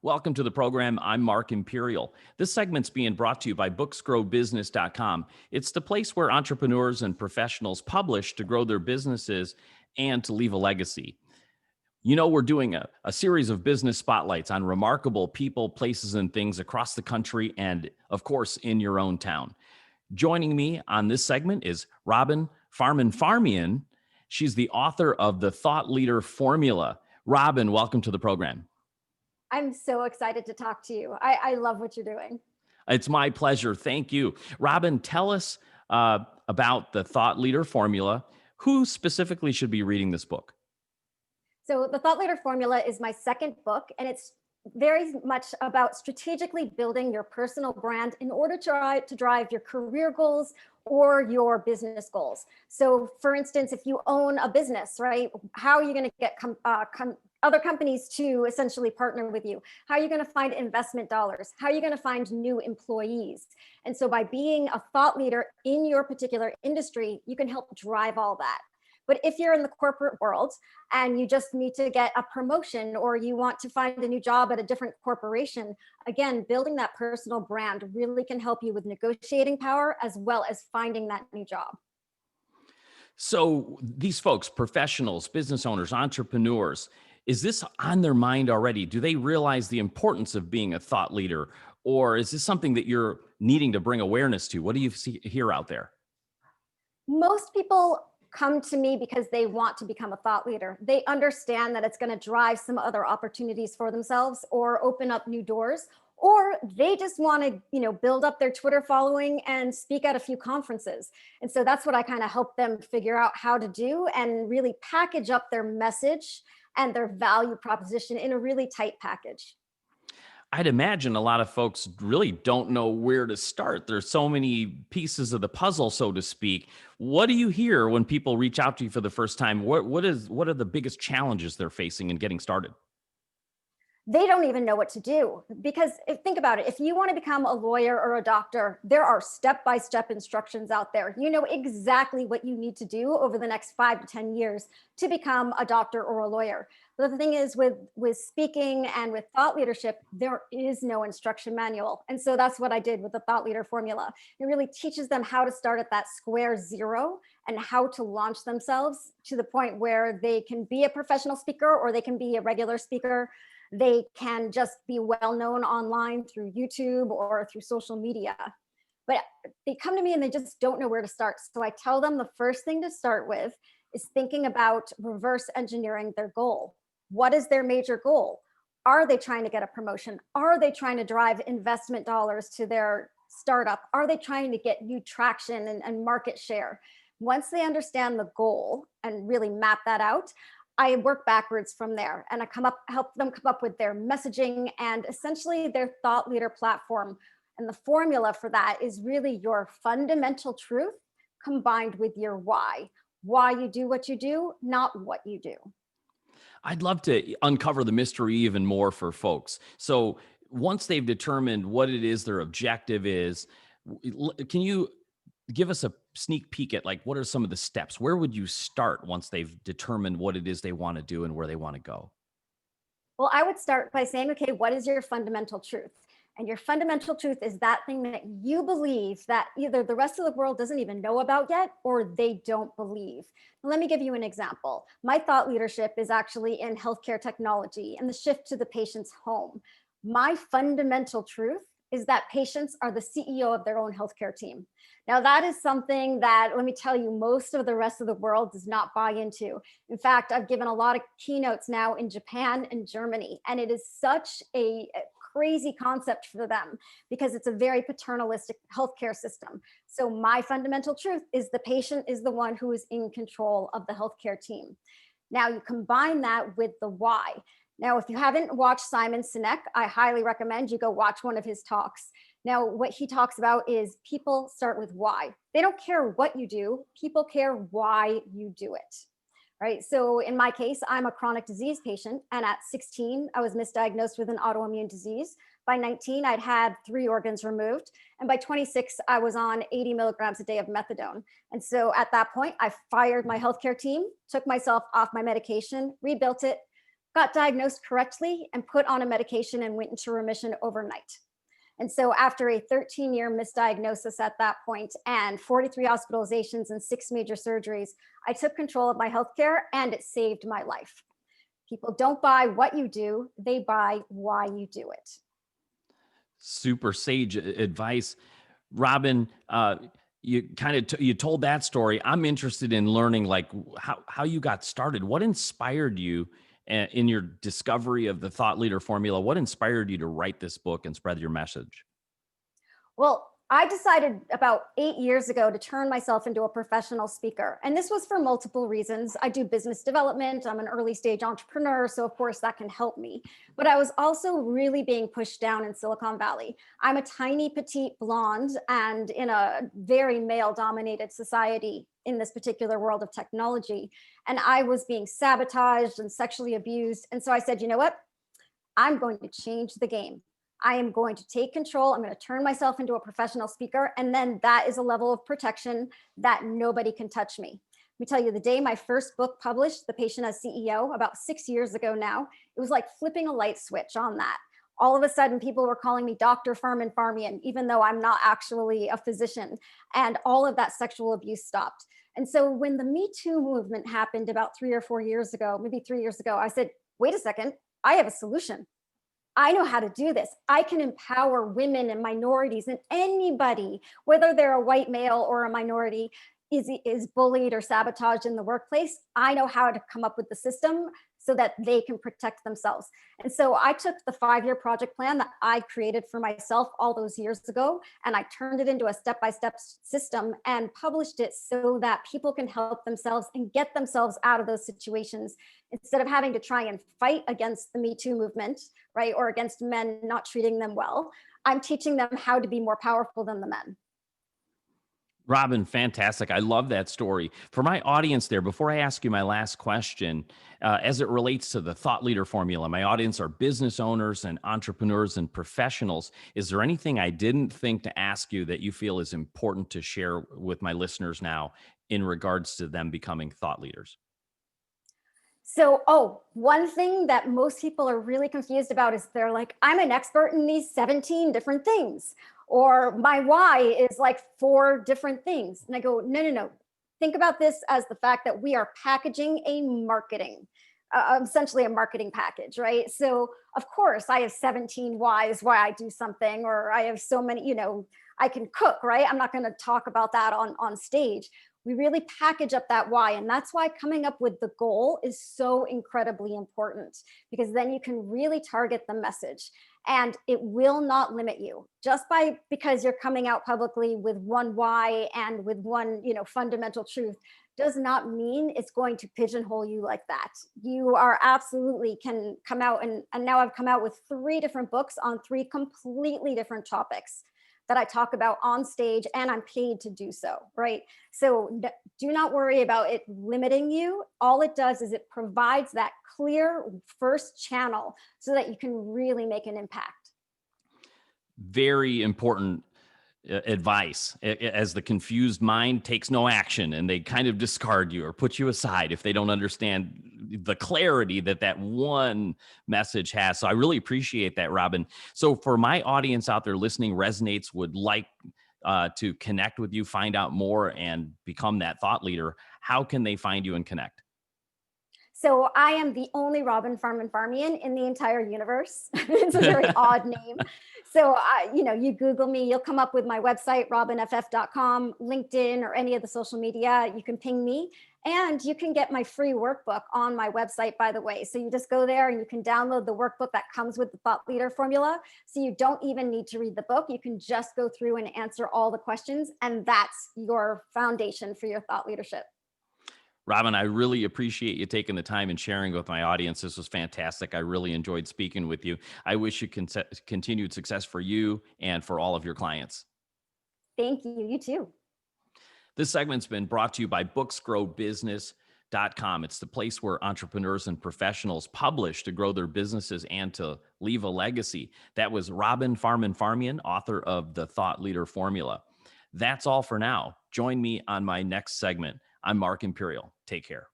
Welcome to the program. I'm Mark Imperial. This segment's being brought to you by booksgrowbusiness.com. It's the place where entrepreneurs and professionals publish to grow their businesses and to leave a legacy. You know, we're doing a series of business spotlights on remarkable people, places, and things across the country and, of course, in your own town. Joining me on this segment is Robin Farmanfarmaian. She's the author of The Thought Leader Formula. Robin, welcome to the program. I'm so excited to talk to you. I love what you're doing. It's my pleasure. Thank you. Robin, tell us about the Thought Leader Formula. Who specifically should be reading this book? So the Thought Leader Formula is my second book, and it's very much about strategically building your personal brand in order to drive your career goals or your business goals. So for instance, if you own a business, right, how are you going to get other companies to essentially partner with you? How are you going to find investment dollars? How are you going to find new employees? And so by being a thought leader in your particular industry, you can help drive all that. But if you're in the corporate world and you just need to get a promotion or you want to find a new job at a different corporation, again, building that personal brand really can help you with negotiating power as well as finding that new job. So these folks, professionals, business owners, entrepreneurs, is this on their mind already? Do they realize the importance of being a thought leader? Or is this something that you're needing to bring awareness to? What do you hear out there? Most people come to me because they want to become a thought leader. They understand that it's going to drive some other opportunities for themselves or open up new doors, or they just want to, build up their Twitter following and speak at a few conferences. And so that's what I kind of help them figure out how to do and really package up their message and their value proposition in a really tight package. I'd imagine a lot of folks really don't know where to start. There's so many pieces of the puzzle, so to speak. What do you hear when people reach out to you for the first time? What are the biggest challenges they're facing in getting started? They don't even know what to do because think about it. If you want to become a lawyer or a doctor, there are step-by-step instructions out there. You know exactly what you need to do over the next 5 to 10 years to become a doctor or a lawyer. But the thing is with speaking and with thought leadership, there is no instruction manual. And so that's what I did with the Thought Leader Formula. It really teaches them how to start at that square zero and how to launch themselves to the point where they can be a professional speaker or they can be a regular speaker. They can just be well known online through YouTube or through social media. But they come to me and they just don't know where to start. So I tell them the first thing to start with is thinking about reverse engineering their goal. What is their major goal? Are they trying to get a promotion? Are they trying to drive investment dollars to their startup? Are they trying to get new traction and market share? Once they understand the goal and really map that out, I work backwards from there and I help them come up with their messaging and essentially their thought leader platform. And the formula for that is really your fundamental truth combined with your why you do what you do, not what you do. I'd love to uncover the mystery even more for folks. So once they've determined what it is their objective is, can you give us a sneak peek at what are some of the steps? Where would you start once they've determined what it is they want to do and where they want to go? Well, I would start by saying, okay, what is your fundamental truth? And your fundamental truth is that thing that you believe that either the rest of the world doesn't even know about yet, or they don't believe. Now, let me give you an example. My thought leadership is actually in healthcare technology and the shift to the patient's home. My fundamental truth is that patients are the CEO of their own healthcare team. Now, that is something that, let me tell you, most of the rest of the world does not buy into. In fact, I've given a lot of keynotes now in Japan and Germany, and it is such a crazy concept for them because it's a very paternalistic healthcare system. So my fundamental truth is the patient is the one who is in control of the healthcare team. Now, you combine that with the why. Now, if you haven't watched Simon Sinek, I highly recommend you go watch one of his talks. Now, what he talks about is people start with why. They don't care what you do. People care why you do it, right? So in my case, I'm a chronic disease patient. And at 16, I was misdiagnosed with an autoimmune disease. By 19, I'd had 3 organs removed. And by 26, I was on 80 milligrams a day of methadone. And so at that point, I fired my healthcare team, took myself off my medication, rebuilt it, got diagnosed correctly, and put on a medication and went into remission overnight. And so after a 13-year misdiagnosis at that point and 43 hospitalizations and 6 major surgeries, I took control of my healthcare and it saved my life. People don't buy what you do, they buy why you do it. Super sage advice. Robin, you kind of you told that story. I'm interested in learning like how you got started. What inspired you in your discovery of the thought leader formula? What inspired you to write this book and spread your message? Well, I decided about 8 years ago to turn myself into a professional speaker. And this was for multiple reasons. I do business development. I'm an early stage entrepreneur. So, of course, that can help me. But I was also really being pushed down in Silicon Valley. I'm a tiny, petite blonde and in a very male dominated society in this particular world of technology. And I was being sabotaged and sexually abused. And so I said, you know what? I'm going to change the game. I am going to take control. I'm going to turn myself into a professional speaker. And then that is a level of protection that nobody can touch me. Let me tell you, the day my first book published, The Patient as CEO, about 6 years ago now, it was like flipping a light switch on that. All of a sudden, people were calling me Dr. Farmanfarmaian, even though I'm not actually a physician. And all of that sexual abuse stopped. And so when the Me Too movement happened about 3 or 4 years ago, maybe 3 years ago, I said, wait a second, I have a solution. I know how to do this. I can empower women and minorities and anybody, whether they're a white male or a minority, is bullied or sabotaged in the workplace. I know how to come up with the system so that they can protect themselves. And so I took the 5-year project plan that I created for myself all those years ago, and I turned it into a step-by-step system and published it so that people can help themselves and get themselves out of those situations instead of having to try and fight against the Me Too movement, right? Or against men not treating them well. I'm teaching them how to be more powerful than the men. Robin, fantastic. I love that story. For my audience there, before I ask you my last question, as it relates to the thought leader formula, my audience are business owners and entrepreneurs and professionals. Is there anything I didn't think to ask you that you feel is important to share with my listeners now in regards to them becoming thought leaders? So, one thing that most people are really confused about is they're like, I'm an expert in these 17 different things, or my why is like 4 different things. And I go, no, no, no. Think about this as the fact that we are packaging a marketing, essentially a marketing package, right? So, of course, I have 17 whys why I do something, or I have so many, I can cook, right? I'm not going to talk about that on stage. We really package up that why. And that's why coming up with the goal is so incredibly important, because then you can really target the message and it will not limit you just because you're coming out publicly with one why and with one, fundamental truth does not mean it's going to pigeonhole you like that. You are absolutely can come out and now I've come out with 3 different books on 3 completely different topics that I talk about on stage, and I'm paid to do so, right? So do not worry about it limiting you. All it does is it provides that clear first channel so that you can really make an impact. Very important advice, as the confused mind takes no action and they kind of discard you or put you aside if they don't understand the clarity that one message has. So I really appreciate that, Robin. So for my audience out there listening, resonates, would like to connect with you, find out more, and become that thought leader, how can they find you and connect? So I am the only Robin Farmanfarmaian in the entire universe. It's a very odd name. So, you Google me, you'll come up with my website, robinff.com, LinkedIn, or any of the social media. You can ping me, and you can get my free workbook on my website, by the way. So you just go there and you can download the workbook that comes with the thought leader formula. So you don't even need to read the book. You can just go through and answer all the questions. And that's your foundation for your thought leadership. Robin, I really appreciate you taking the time and sharing with my audience. This was fantastic. I really enjoyed speaking with you. I wish you continued success for you and for all of your clients. Thank you. You too. This segment's been brought to you by booksgrowbusiness.com. It's the place where entrepreneurs and professionals publish to grow their businesses and to leave a legacy. That was Robin Farmanfarmaian, author of The Thought Leader Formula. That's all for now. Join me on my next segment. I'm Mark Imperial. Take care.